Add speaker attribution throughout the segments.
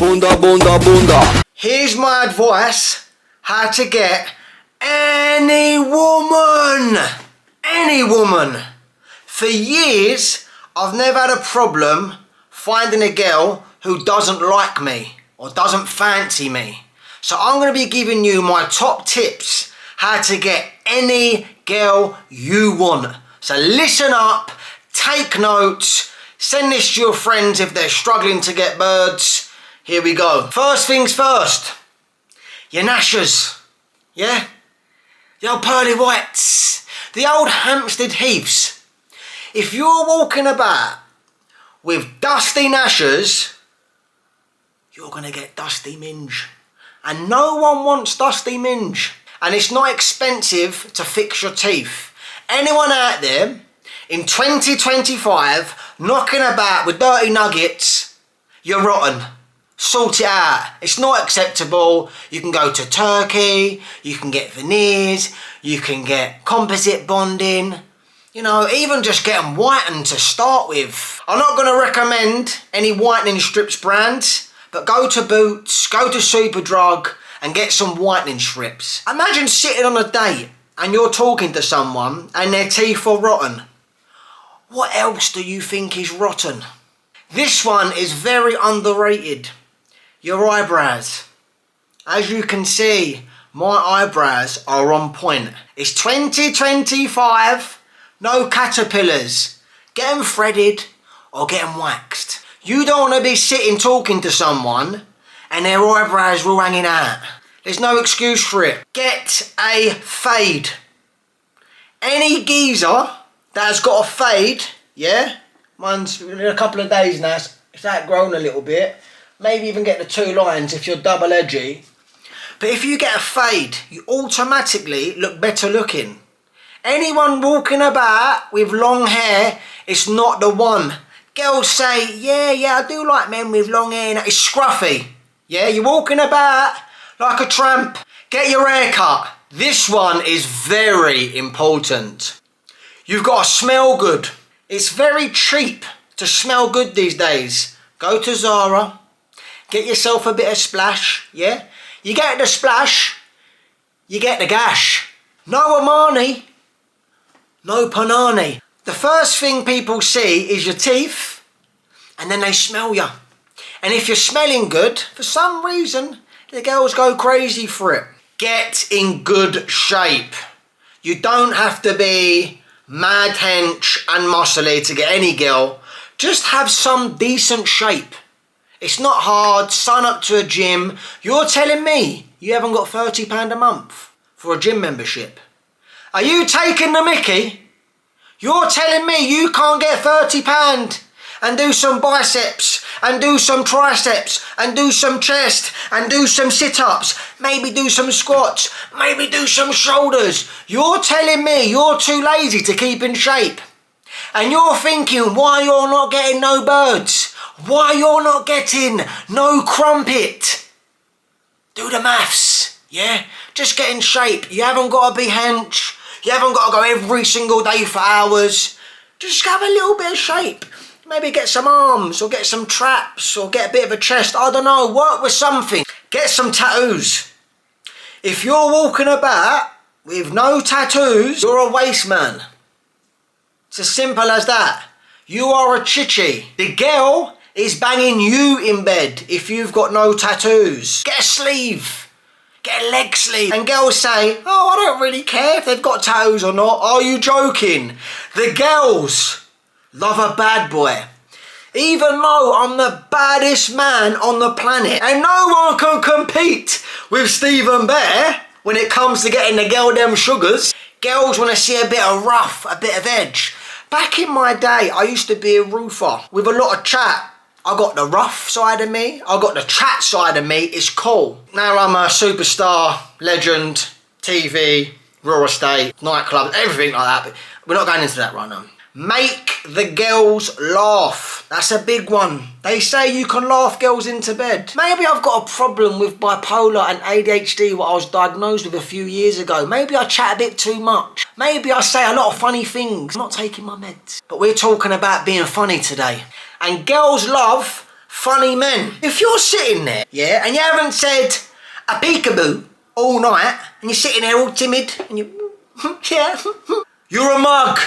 Speaker 1: Bunda, bunda, bunda.
Speaker 2: Here's my advice how to get any woman. Any woman. For years, I've never had a problem finding a girl who doesn't like me or doesn't fancy me. So I'm going to be giving you my top tips how to get any girl you want. So listen up, take notes, send this to your friends if they're struggling to get birds. Here we go. First things first, your gnashers, yeah? The old pearly whites, the old Hampstead Heaths. If you're walking about with dusty gnashers, you're going to get dusty minge. And no one wants dusty minge. And it's not expensive to fix your teeth. Anyone out there in 2025 knocking about with dirty nuggets, you're rotten. Sort it out. It's not acceptable. You can go to Turkey, you can get veneers, you can get composite bonding, you know, even just get them whitened to start with. I'm not going to recommend any whitening strips brands, but go to Boots, go to Superdrug and get some whitening strips. Imagine sitting on a date and you're talking to someone and their teeth are rotten. What else do you think is rotten? This one is very underrated. Your eyebrows. As you can see, my eyebrows are on point. It's 2025, no caterpillars. Get them threaded or get them waxed. You don't want to be sitting talking to someone and their eyebrows are all hanging out. There's no excuse for it. Get a fade. Any geezer that has got a fade, yeah? Mine's in a couple of days now, it's outgrown a little bit. Maybe even get the 2 lines if you're double edgy. But if you get a fade, you automatically look better looking. Anyone walking about with long hair, it's not the one. Girls say, yeah, I do like men with long hair. It's scruffy. Yeah, you're walking about like a tramp. Get your hair cut. This one is very important. You've got to smell good. It's very cheap to smell good these days. Go to Zara. Get yourself a bit of splash, yeah? You get the splash, you get the gash. No Armani, no Panani. The first thing people see is your teeth, and then they smell you. And if you're smelling good, for some reason, the girls go crazy for it. Get in good shape. You don't have to be mad hench and muscly to get any girl. Just have some decent shape. It's not hard, sign up to a gym. You're telling me you haven't got £30 a month for a gym membership? Are you taking the mickey? You're telling me you can't get £30 and do some biceps and do some triceps and do some chest and do some sit-ups, maybe do some squats, maybe do some shoulders. You're telling me you're too lazy to keep in shape. And you're thinking why you're not getting no birds. Why you're not getting no crumpet? Do the maths, yeah? Just get in shape. You haven't got to be hench. You haven't got to go every single day for hours. Just have a little bit of shape. Maybe get some arms or get some traps or get a bit of a chest. I don't know, work with something. Get some tattoos. If you're walking about with no tattoos, you're a waste man. It's as simple as that. You are a chichi. The girl is banging you in bed if you've got no tattoos. Get a sleeve. Get a leg sleeve. And girls say, oh, I don't really care if they've got tattoos or not. Are you joking? The girls love a bad boy. Even though I'm the baddest man on the planet and no one can compete with Stephen Bear when it comes to getting the girl them sugars, girls want to see a bit of rough, a bit of edge. Back in my day, I used to be a roofer with a lot of chat. I got the rough side of me, I got the chat side of me, it's cool. Now I'm a superstar, legend, TV, real estate, nightclubs, everything like that, but we're not going into that right now. Make the girls laugh. That's a big one. They say you can laugh girls into bed. Maybe I've got a problem with bipolar and ADHD, what I was diagnosed with a few years ago. Maybe I chat a bit too much. Maybe I say a lot of funny things. I'm not taking my meds. But we're talking about being funny today. And girls love funny men. If you're sitting there, yeah, and you haven't said a peekaboo all night, and you're sitting there all timid, and you, yeah, you're a mug.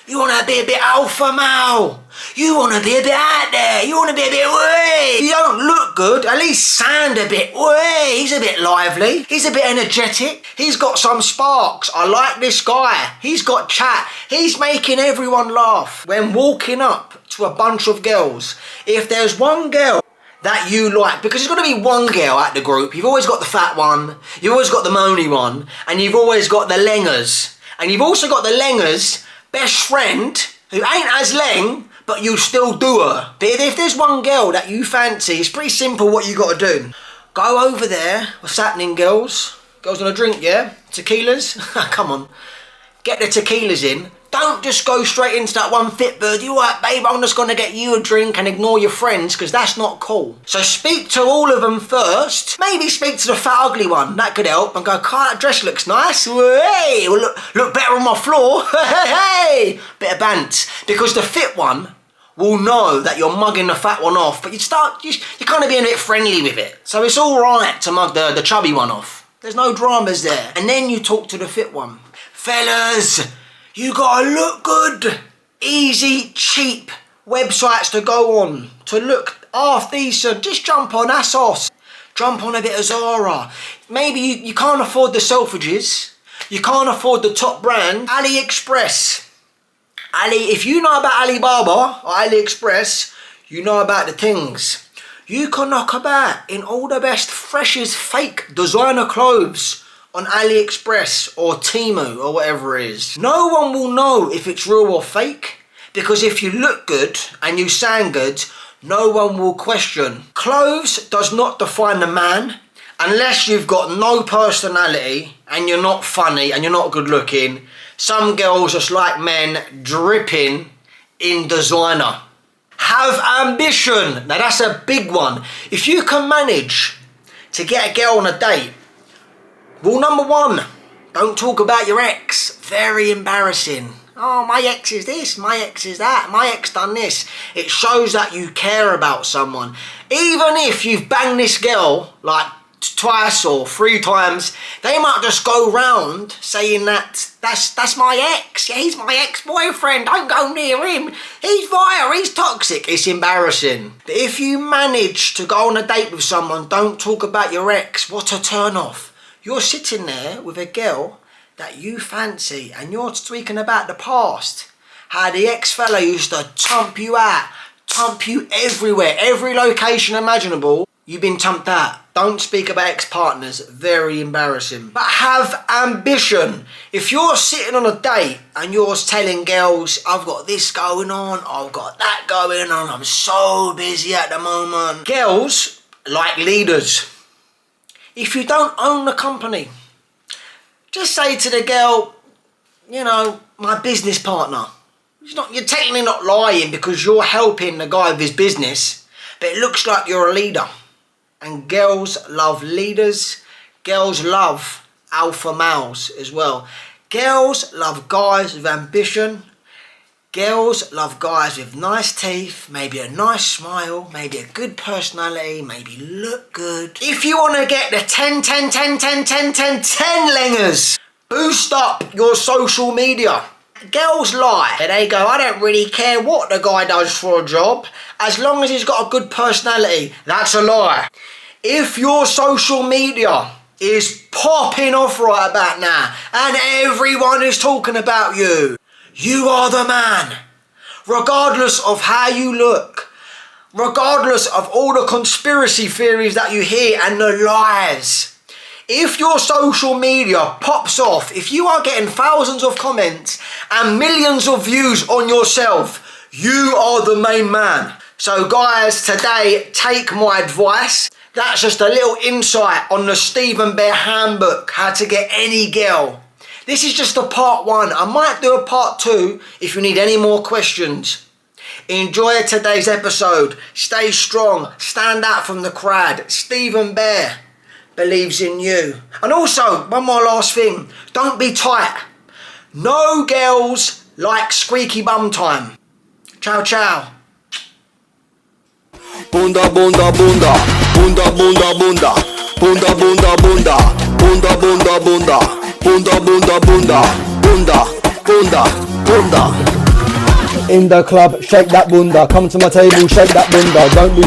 Speaker 2: You want to be a bit alpha male. You want to be a bit out there. You want to be a bit way. You don't look good. At least sound a bit way. He's a bit lively. He's a bit energetic. He's got some sparks. I like this guy. He's got chat. He's making everyone laugh. When walking up to a bunch of girls, if there's one girl that you like, because there's got to be one girl at the group. You've always got the fat one. You've always got the moany one. And you've always got the lengers. And you've also got the lengers best friend who ain't as leng, but you still do her. But if there's one girl that you fancy, it's pretty simple what you got to do. Go over there. What's happening, girls? Girls want a drink, yeah? Tequilas? Come on. Get the tequilas in. Don't just go straight into that one fit bird. You right, babe, I'm just going to get you a drink and ignore your friends, because that's not cool. So speak to all of them first. Maybe speak to the fat ugly one. That could help. And go, "Car, that dress looks nice. Hey, will look better on my floor." Hey, bit of bant. Because the fit one will know that you're mugging the fat one off, but you're kind of being a bit friendly with it. So it's all right to mug the chubby one off. There's no dramas there. And then you talk to the fit one. Fellas, you gotta look good. Easy, cheap websites to go on to look half decent. Just jump on ASOS. Jump on a bit of Zara. Maybe you can't afford the Selfridges. You can't afford the top brand. AliExpress. If you know about Alibaba or AliExpress, you know about the things. You can knock about in all the best, freshest, fake designer clothes on AliExpress or Temu or whatever it is. No one will know if it's real or fake, because if you look good and you sound good, no one will question. Clothes does not define the man unless you've got no personality and you're not funny and you're not good looking. Some girls just like men dripping in designer. Have ambition. Now that's a big one. If you can manage to get a girl on a date, rule number one, don't talk about your ex. Very embarrassing. Oh, my ex is this, my ex is that, my ex done this. It shows that you care about someone. Even if you've banged this girl like twice or 3 times, they might just go round saying that's my ex. Yeah, he's my ex-boyfriend. Don't go near him. He's vile, he's toxic. It's embarrassing. But if you manage to go on a date with someone, don't talk about your ex. What a turn off. You're sitting there with a girl that you fancy and you're speaking about the past. How the ex-fella used to tump you out, tump you everywhere, every location imaginable. You've been tumped out. Don't speak about ex-partners. Very embarrassing. But have ambition. If you're sitting on a date and you're telling girls, I've got this going on, I've got that going on, I'm so busy at the moment. Girls like leaders. If you don't own the company, just say to the girl, you know, my business partner. You're technically not lying because you're helping the guy with his business, but it looks like you're a leader. And girls love leaders. Girls love alpha males as well. Girls love guys with ambition. Girls love guys with nice teeth, maybe a nice smile, maybe a good personality, maybe look good. If you want to get the 10 lengers, boost up your social media. Girls lie. They go, I don't really care what the guy does for a job, as long as he's got a good personality. That's a lie. If your social media is popping off right about now, and everyone is talking about you, you are the man. Regardless of how you look, regardless of all the conspiracy theories that you hear and the lies. If your social media pops off, if you are getting thousands of comments and millions of views on yourself, you are the main man. So guys, today, take my advice. That's just a little insight on the Stephen Bear handbook, how to get any girl. This is just a part 1. I might do a part 2 if you need any more questions. Enjoy today's episode. Stay strong. Stand out from the crowd. Stephen Bear believes in you. And also, one more last thing. Don't be tight. No girls like squeaky bum time. Ciao, ciao.
Speaker 1: Bunda, bunda, bunda. Bunda, bunda, bunda. Bunda, bunda, bunda. Bunda, bunda, bunda. Bunda, bunda, bunda. Bunda, bunda, bunda.
Speaker 3: In the club, shake that bunda. Come to my table, shake that bunda. Don't be